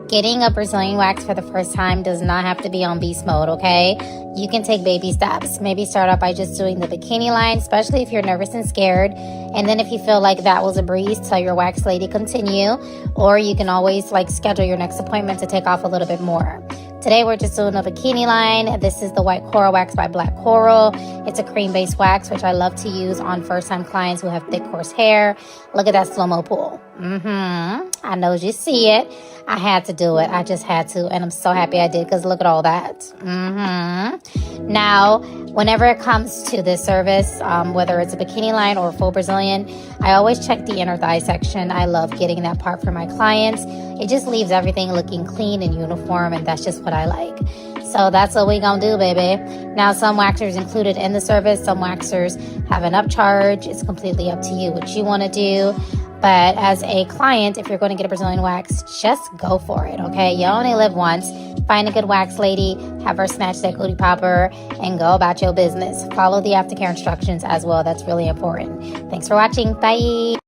Getting a Brazilian wax for the first time does not have to be on beast mode, okay? You can take baby steps. Maybe start out by just doing the bikini line, especially if you're nervous and scared. And then if you feel like that was a breeze, tell your wax lady continue. Or you can always schedule your next appointment to take off a little bit more. Today we're just doing a bikini line. This is the White Coral Wax by Black Coral. It's a cream-based wax, which I love to use on first-time clients who have thick, coarse hair. Look at that slow-mo pull. I know you see it. I had to do it. I just had to, and I'm so happy I did because look at all that. Now, whenever it comes to this service, whether it's a bikini line or a full Brazilian, I always check the inner thigh section. I love getting that part for my clients. It just leaves everything looking clean and uniform, and that's just what I like. So that's what we gonna do, baby. Now, some waxers included in the service, some waxers have an upcharge. It's completely up to you what you want to do. But as a client, if you're going to get a Brazilian wax, just go for it, okay? You only live once. Find a good wax lady, have her snatch that cootie popper, and go about your business. Follow the aftercare instructions as well. That's really important. Thanks for watching. Bye.